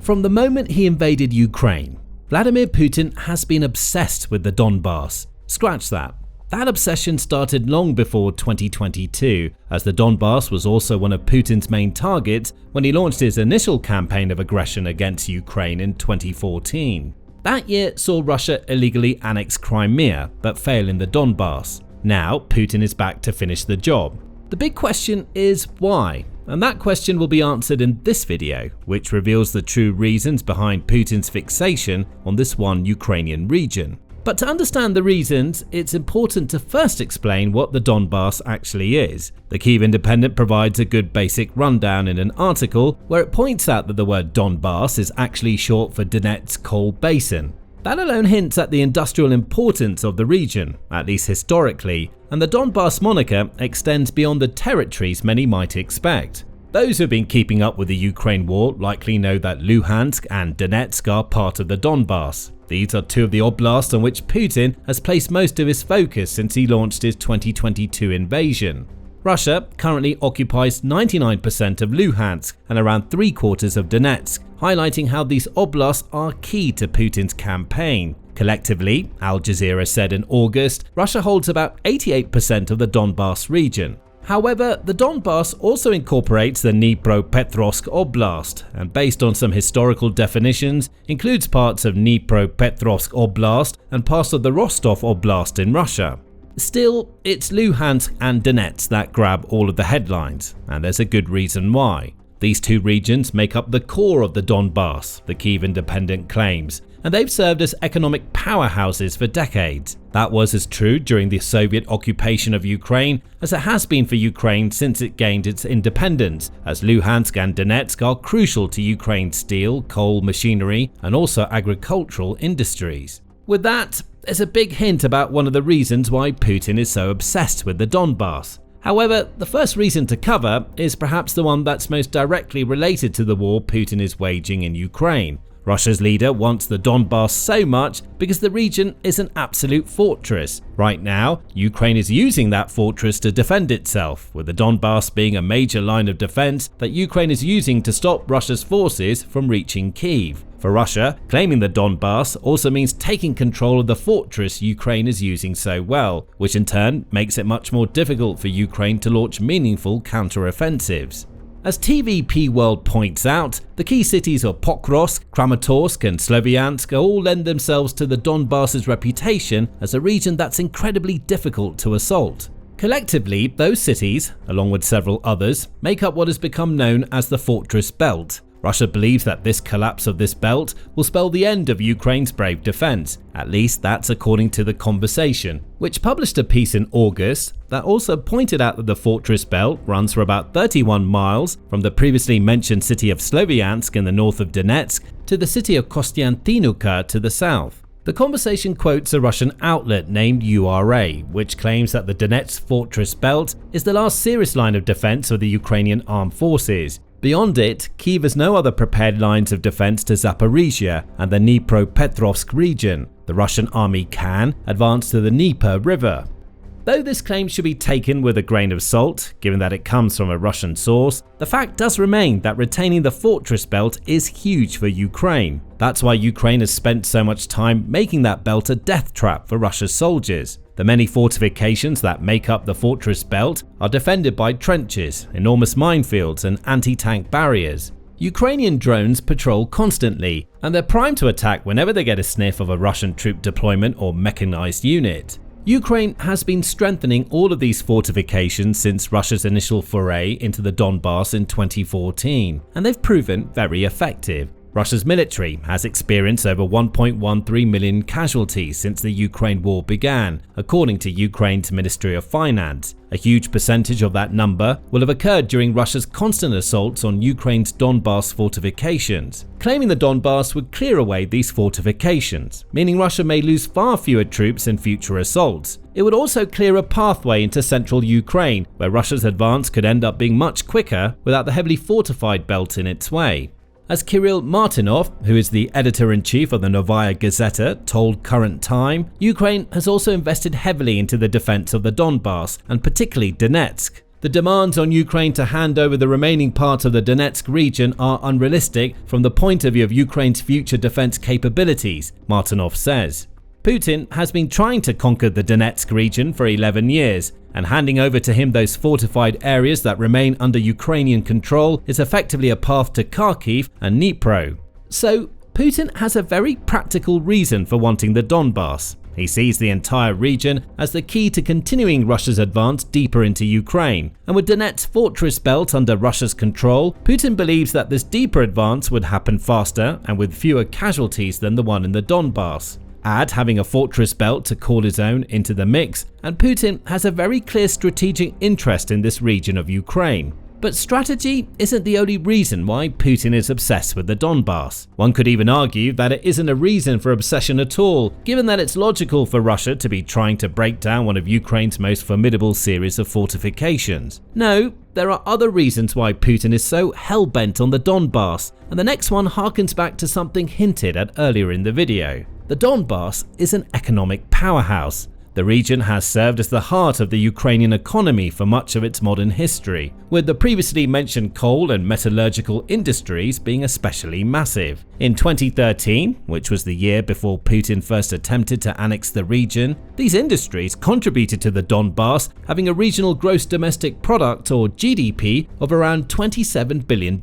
From the moment he invaded Ukraine, Vladimir Putin has been obsessed with the Donbas. Scratch that. That obsession started long before 2022, as the Donbas was also one of Putin's main targets when he launched his initial campaign of aggression against Ukraine in 2014. That year saw Russia illegally annex Crimea, but fail in the Donbas. Now, Putin is back to finish the job. The big question is why? And that question will be answered in this video, which reveals the true reasons behind Putin's fixation on this one Ukrainian region. But to understand the reasons, it's important to first explain what the Donbas actually is. The Kyiv Independent provides a good basic rundown in an article where it points out that the word Donbas is actually short for Donetsk Coal Basin. That alone hints at the industrial importance of the region, at least historically, and the Donbas moniker extends beyond the territories many might expect. Those who've been keeping up with the Ukraine war likely know that Luhansk and Donetsk are part of the Donbas. These are two of the oblasts on which Putin has placed most of his focus since he launched his 2022 invasion. Russia currently occupies 99% of Luhansk and around 3/4 of Donetsk, highlighting how these oblasts are key to Putin's campaign. Collectively, Al Jazeera said in August, Russia holds about 88% of the Donbas region. However, the Donbas also incorporates the Dnipropetrovsk Oblast, and based on some historical definitions, includes parts of Dnipropetrovsk Oblast and parts of the Rostov Oblast in Russia. Still, it's Luhansk and Donetsk that grab all of the headlines, and there's a good reason why. These two regions make up the core of the Donbas, the Kyiv Independent claims, and they've served as economic powerhouses for decades. That was as true during the Soviet occupation of Ukraine as it has been for Ukraine since it gained its independence, as Luhansk and Donetsk are crucial to Ukraine's steel, coal, machinery, and also agricultural industries. With that, there's a big hint about one of the reasons why Putin is so obsessed with the Donbas. However, the first reason to cover is perhaps the one that's most directly related to the war Putin is waging in Ukraine. Russia's leader wants the Donbas so much because the region is an absolute fortress. Right now, Ukraine is using that fortress to defend itself, with the Donbas being a major line of defense that Ukraine is using to stop Russia's forces from reaching Kyiv. For Russia, claiming the Donbas also means taking control of the fortress Ukraine is using so well, which in turn makes it much more difficult for Ukraine to launch meaningful counter-offensives. As TVP World points out, the key cities of Pokrovsk, Kramatorsk and Sloviansk all lend themselves to the Donbas's reputation as a region that's incredibly difficult to assault. Collectively, those cities, along with several others, make up what has become known as the Fortress Belt. Russia believes that this collapse of this belt will spell the end of Ukraine's brave defense. At least that's according to The Conversation, which published a piece in August that also pointed out that the Fortress Belt runs for about 31 miles from the previously mentioned city of Sloviansk in the north of Donetsk to the city of Kostiantinovka to the south. The Conversation quotes a Russian outlet named URA, which claims that the Donetsk Fortress Belt is the last serious line of defense of the Ukrainian armed forces. Beyond it, Kyiv has no other prepared lines of defense to Zaporizhia and the Dnipropetrovsk region. The Russian army can advance to the Dnieper River. Though this claim should be taken with a grain of salt, given that it comes from a Russian source, the fact does remain that retaining the fortress belt is huge for Ukraine. That's why Ukraine has spent so much time making that belt a death trap for Russia's soldiers. The many fortifications that make up the fortress belt are defended by trenches, enormous minefields and anti-tank barriers. Ukrainian drones patrol constantly, and they're primed to attack whenever they get a sniff of a Russian troop deployment or mechanized unit. Ukraine has been strengthening all of these fortifications since Russia's initial foray into the Donbas in 2014, and they've proven very effective. Russia's military has experienced over 1.13 million casualties since the Ukraine war began, according to Ukraine's Ministry of Finance. A huge percentage of that number will have occurred during Russia's constant assaults on Ukraine's Donbas fortifications. Claiming the Donbas would clear away these fortifications, meaning Russia may lose far fewer troops in future assaults. It would also clear a pathway into central Ukraine, where Russia's advance could end up being much quicker without the heavily fortified belt in its way. As Kirill Martynov, who is the editor-in-chief of the Novaya Gazeta, told Current Time, Ukraine has also invested heavily into the defense of the Donbas, and particularly Donetsk. The demands on Ukraine to hand over the remaining part of the Donetsk region are unrealistic from the point of view of Ukraine's future defense capabilities, Martynov says. Putin has been trying to conquer the Donetsk region for 11 years, and handing over to him those fortified areas that remain under Ukrainian control is effectively a path to Kyiv and Dnipro. So, Putin has a very practical reason for wanting the Donbas. He sees the entire region as the key to continuing Russia's advance deeper into Ukraine, and with Donetsk fortress belt under Russia's control, Putin believes that this deeper advance would happen faster and with fewer casualties than the one in the Donbas. Add having a fortress belt to call his own into the mix, and Putin has a very clear strategic interest in this region of Ukraine. But strategy isn't the only reason why Putin is obsessed with the Donbas. One could even argue that it isn't a reason for obsession at all, given that it's logical for Russia to be trying to break down one of Ukraine's most formidable series of fortifications. No, there are other reasons why Putin is so hell-bent on the Donbas, and the next one harkens back to something hinted at earlier in the video. The Donbas is an economic powerhouse. The region has served as the heart of the Ukrainian economy for much of its modern history, with the previously mentioned coal and metallurgical industries being especially massive. In 2013, which was the year before Putin first attempted to annex the region, these industries contributed to the Donbas having a regional gross domestic product or GDP of around $27 billion.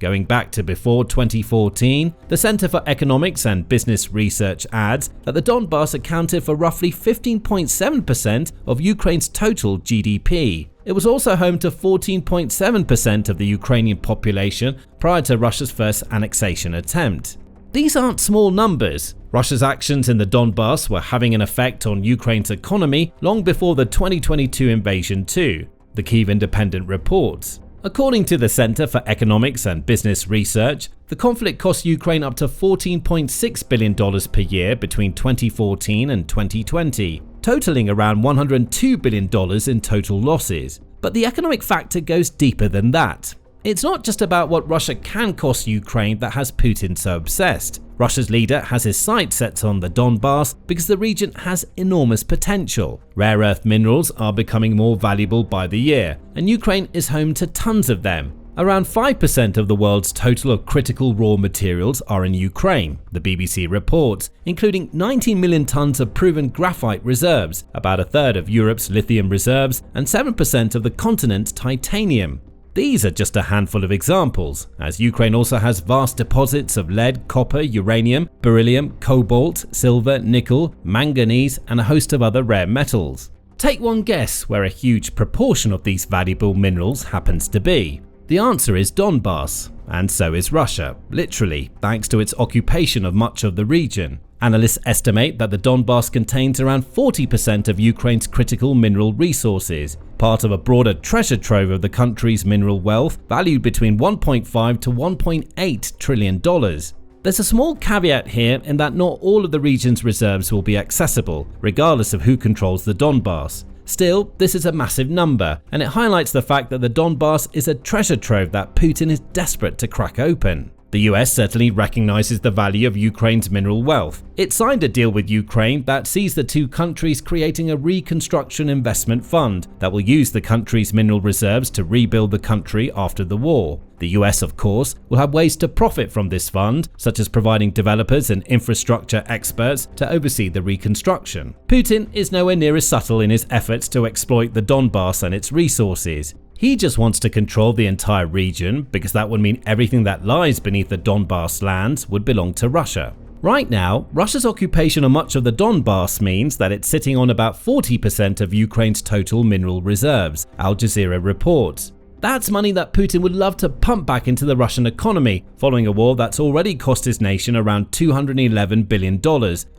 Going back to before 2014, the Center for Economics and Business Research adds that the Donbas accounted for roughly 15.7% of Ukraine's total GDP. It was also home to 14.7% of the Ukrainian population prior to Russia's first annexation attempt. These aren't small numbers. Russia's actions in the Donbas were having an effect on Ukraine's economy long before the 2022 invasion too, the Kyiv Independent reports. According to the Center for Economics and Business Research, the conflict cost Ukraine up to $14.6 billion per year between 2014 and 2020, totaling around $102 billion in total losses. But the economic factor goes deeper than that. It's not just about what Russia can cost Ukraine that has Putin so obsessed. Russia's leader has his sights set on the Donbas because the region has enormous potential. Rare earth minerals are becoming more valuable by the year, and Ukraine is home to tons of them. Around 5% of the world's total of critical raw materials are in Ukraine, the BBC reports, including 19 million tons of proven graphite reserves, about a third of Europe's lithium reserves, and 7% of the continent's titanium. These are just a handful of examples, as Ukraine also has vast deposits of lead, copper, uranium, beryllium, cobalt, silver, nickel, manganese, and a host of other rare metals. Take one guess where a huge proportion of these valuable minerals happens to be. The answer is Donbas, and so is Russia, literally, thanks to its occupation of much of the region. Analysts estimate that the Donbas contains around 40% of Ukraine's critical mineral resources, part of a broader treasure trove of the country's mineral wealth valued between $1.5 to $1.8 trillion. There's a small caveat here in that not all of the region's reserves will be accessible, regardless of who controls the Donbas. Still, this is a massive number, and it highlights the fact that the Donbas is a treasure trove that Putin is desperate to crack open. The US certainly recognizes the value of Ukraine's mineral wealth. It signed a deal with Ukraine that sees the two countries creating a reconstruction investment fund that will use the country's mineral reserves to rebuild the country after the war. The US, of course, will have ways to profit from this fund, such as providing developers and infrastructure experts to oversee the reconstruction. Putin is nowhere near as subtle in his efforts to exploit the Donbas and its resources. He just wants to control the entire region because that would mean everything that lies beneath the Donbas lands would belong to Russia. Right now, Russia's occupation of much of the Donbas means that it's sitting on about 40% of Ukraine's total mineral reserves, Al Jazeera reports. That's money that Putin would love to pump back into the Russian economy, following a war that's already cost his nation around $211 billion,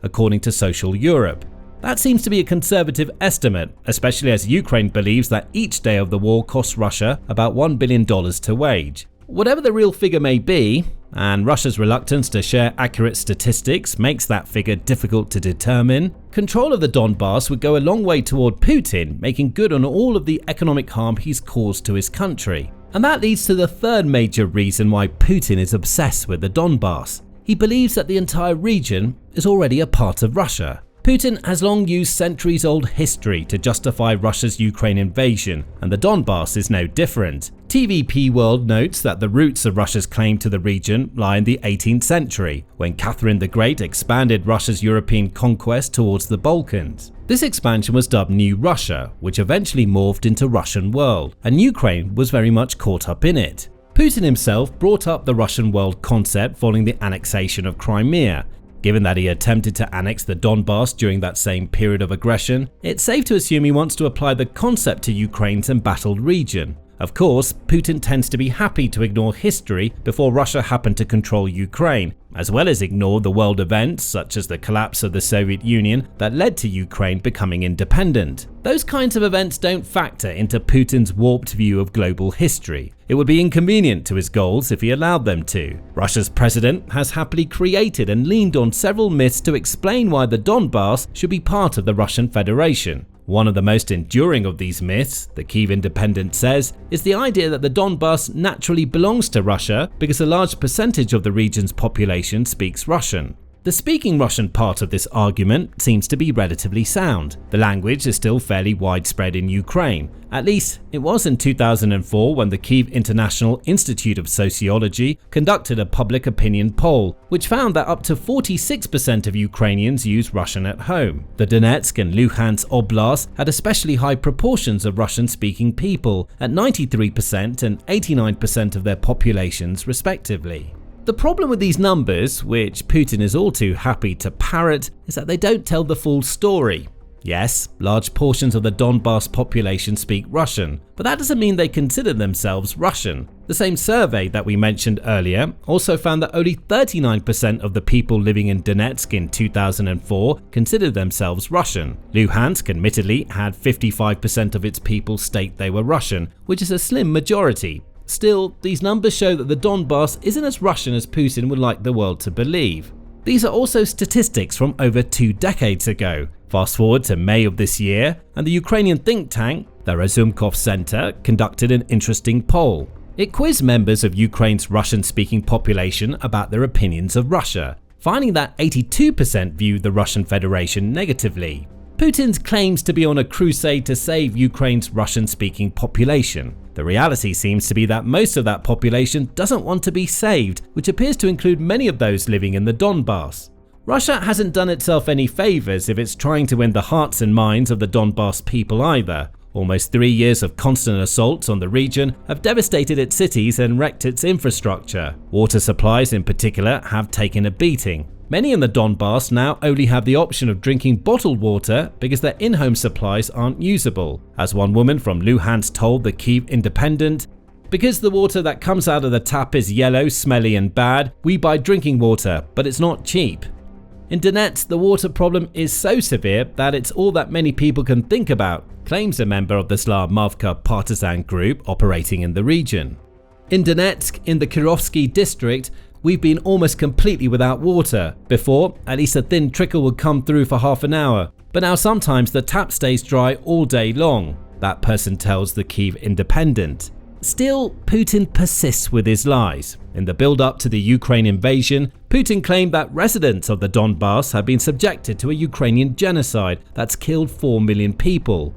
according to Social Europe. That seems to be a conservative estimate, especially as Ukraine believes that each day of the war costs Russia about $1 billion to wage. Whatever the real figure may be, and Russia's reluctance to share accurate statistics makes that figure difficult to determine, control of the Donbas would go a long way toward Putin making good on all of the economic harm he's caused to his country. And that leads to the third major reason why Putin is obsessed with the Donbas. He believes that the entire region is already a part of Russia. Putin has long used centuries-old history to justify Russia's Ukraine invasion, and the Donbas is no different. TVP World notes that the roots of Russia's claim to the region lie in the 18th century, when Catherine the Great expanded Russia's European conquest towards the Balkans. This expansion was dubbed New Russia, which eventually morphed into Russian world, and Ukraine was very much caught up in it. Putin himself brought up the Russian world concept following the annexation of Crimea. Given that he attempted to annex the Donbas during that same period of aggression, it's safe to assume he wants to apply the concept to Ukraine's embattled region. Of course, Putin tends to be happy to ignore history before Russia happened to control Ukraine, as well as ignore the world events such as the collapse of the Soviet Union that led to Ukraine becoming independent. Those kinds of events don't factor into Putin's warped view of global history. It would be inconvenient to his goals if he allowed them to. Russia's president has happily created and leaned on several myths to explain why the Donbas should be part of the Russian Federation. One of the most enduring of these myths, the Kyiv Independent says, is the idea that the Donbas naturally belongs to Russia because a large percentage of the region's population speaks Russian. The speaking Russian part of this argument seems to be relatively sound. The language is still fairly widespread in Ukraine. At least it was in 2004 when the Kyiv International Institute of Sociology conducted a public opinion poll, which found that up to 46% of Ukrainians use Russian at home. The Donetsk and Luhansk oblasts had especially high proportions of Russian-speaking people, at 93% and 89% of their populations respectively. The problem with these numbers, which Putin is all too happy to parrot, is that they don't tell the full story. Yes, large portions of the Donbas population speak Russian, but that doesn't mean they consider themselves Russian. The same survey that we mentioned earlier also found that only 39% of the people living in Donetsk in 2004 considered themselves Russian. Luhansk admittedly had 55% of its people state they were Russian, which is a slim majority. Still, these numbers show that the Donbas isn't as Russian as Putin would like the world to believe. These are also statistics from over 2 decades ago. Fast forward to May of this year, and the Ukrainian think tank, the Razumkov Center, conducted an interesting poll. It quizzed members of Ukraine's Russian-speaking population about their opinions of Russia, finding that 82% viewed the Russian Federation negatively. Putin claims to be on a crusade to save Ukraine's Russian-speaking population. The reality seems to be that most of that population doesn't want to be saved, which appears to include many of those living in the Donbas. Russia hasn't done itself any favors if it's trying to win the hearts and minds of the Donbas people either. Almost 3 years of constant assaults on the region have devastated its cities and wrecked its infrastructure. Water supplies in particular have taken a beating. Many in the Donbas now only have the option of drinking bottled water because their in-home supplies aren't usable. As one woman from Luhansk told the Kyiv Independent, "Because the water that comes out of the tap is yellow, smelly and bad, we buy drinking water, but it's not cheap." In Donetsk, the water problem is so severe that it's all that many people can think about, claims a member of the Slavmavka partisan group operating in the region. In Donetsk, in the Kirovsky district, we've been almost completely without water. Before, at least a thin trickle would come through for half an hour, but now sometimes the tap stays dry all day long, that person tells the Kyiv Independent. Still, Putin persists with his lies. In the build-up to the Ukraine invasion, Putin claimed that residents of the Donbas had been subjected to a Ukrainian genocide that's killed 4 million people.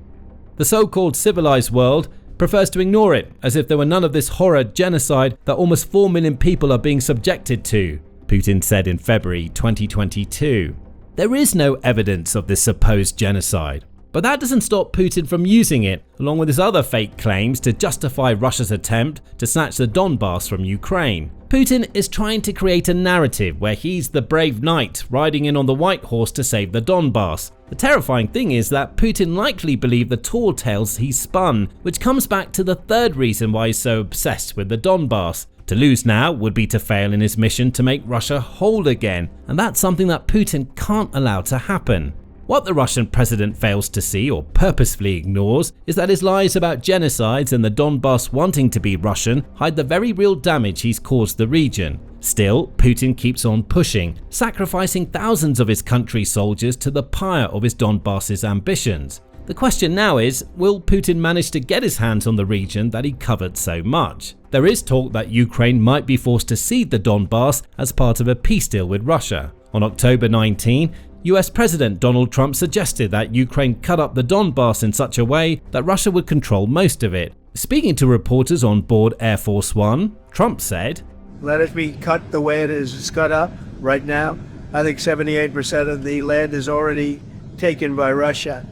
The so-called civilized world prefers to ignore it, as if there were none of this horror genocide that almost 4 million people are being subjected to, Putin said in February 2022. There is no evidence of this supposed genocide, but that doesn't stop Putin from using it, along with his other fake claims, to justify Russia's attempt to snatch the Donbas from Ukraine. Putin is trying to create a narrative where he's the brave knight riding in on the white horse to save the Donbas. The terrifying thing is that Putin likely believed the tall tales he spun, which comes back to the third reason why he's so obsessed with the Donbas. To lose now would be to fail in his mission to make Russia whole again, and that's something that Putin can't allow to happen. What the Russian president fails to see or purposefully ignores is that his lies about genocides and the Donbas wanting to be Russian hide the very real damage he's caused the region. Still, Putin keeps on pushing, sacrificing thousands of his country's soldiers to the pyre of his Donbas's ambitions. The question now is, will Putin manage to get his hands on the region that he covered so much? There is talk that Ukraine might be forced to cede the Donbas as part of a peace deal with Russia. On October 19, US President Donald Trump suggested that Ukraine cut up the Donbas in such a way that Russia would control most of it. Speaking to reporters on board Air Force One, Trump said, "Let it be cut the way it is. It's cut up right now. I think 78% of the land is already taken by Russia.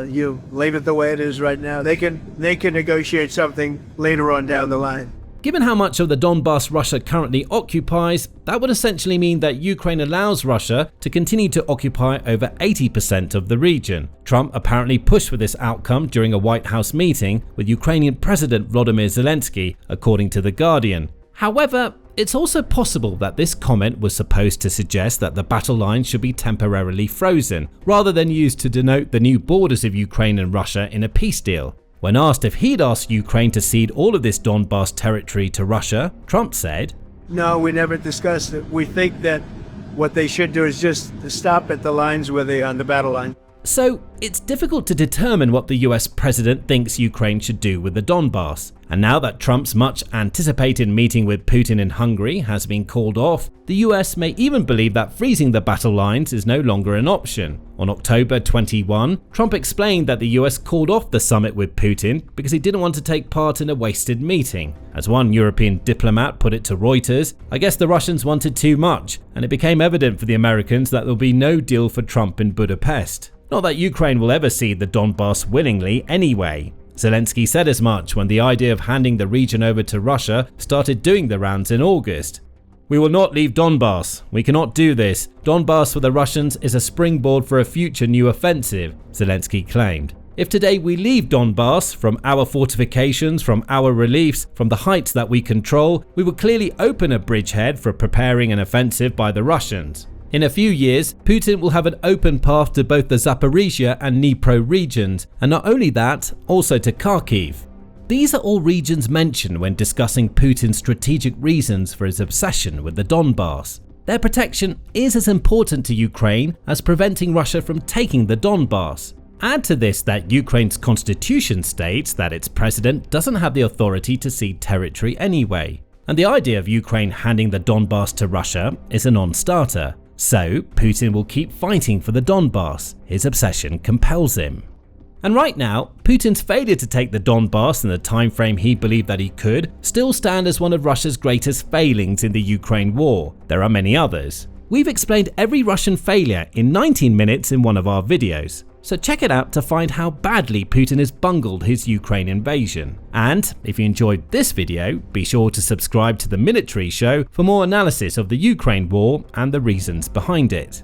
You leave it the way it is right now. They can negotiate something later on down the line." Given how much of the Donbas Russia currently occupies, that would essentially mean that Ukraine allows Russia to continue to occupy over 80% of the region. Trump apparently pushed for this outcome during a White House meeting with Ukrainian President Vladimir Zelenskyy, according to The Guardian. However, it's also possible that this comment was supposed to suggest that the battle line should be temporarily frozen, rather than used to denote the new borders of Ukraine and Russia in a peace deal. When asked if he'd asked Ukraine to cede all of this Donbas territory to Russia, Trump said, "No, we never discussed it. We think that what they should do is just stop at the lines where they're on the battle line." So, it's difficult to determine what the US president thinks Ukraine should do with the Donbas. And now that Trump's much anticipated meeting with Putin in Hungary has been called off, the US may even believe that freezing the battle lines is no longer an option. On October 21, Trump explained that the US called off the summit with Putin because he didn't want to take part in a wasted meeting. As one European diplomat put it to Reuters, "I guess the Russians wanted too much, and it became evident for the Americans that there'll be no deal for Trump in Budapest." Not that Ukraine will ever cede the Donbas willingly anyway. Zelenskyy said as much when the idea of handing the region over to Russia started doing the rounds in August. "We will not leave Donbas. We cannot do this. Donbas for the Russians is a springboard for a future new offensive," Zelenskyy claimed. "If today we leave Donbas, from our fortifications, from our reliefs, from the heights that we control, we will clearly open a bridgehead for preparing an offensive by the Russians. In a few years, Putin will have an open path to both the Zaporizhia and Dnipro regions, and not only that, also to Kyiv." These are all regions mentioned when discussing Putin's strategic reasons for his obsession with the Donbas. Their protection is as important to Ukraine as preventing Russia from taking the Donbas. Add to this that Ukraine's constitution states that its president doesn't have the authority to cede territory anyway, and the idea of Ukraine handing the Donbas to Russia is a non-starter. So, Putin will keep fighting for the Donbas. His obsession compels him. And right now, Putin's failure to take the Donbas in the time frame he believed that he could still stand as one of Russia's greatest failings in the Ukraine war. There are many others. We've explained every Russian failure in 19 minutes in one of our videos, so check it out to find how badly Putin has bungled his Ukraine invasion. And if you enjoyed this video, be sure to subscribe to the Military Show for more analysis of the Ukraine war and the reasons behind it.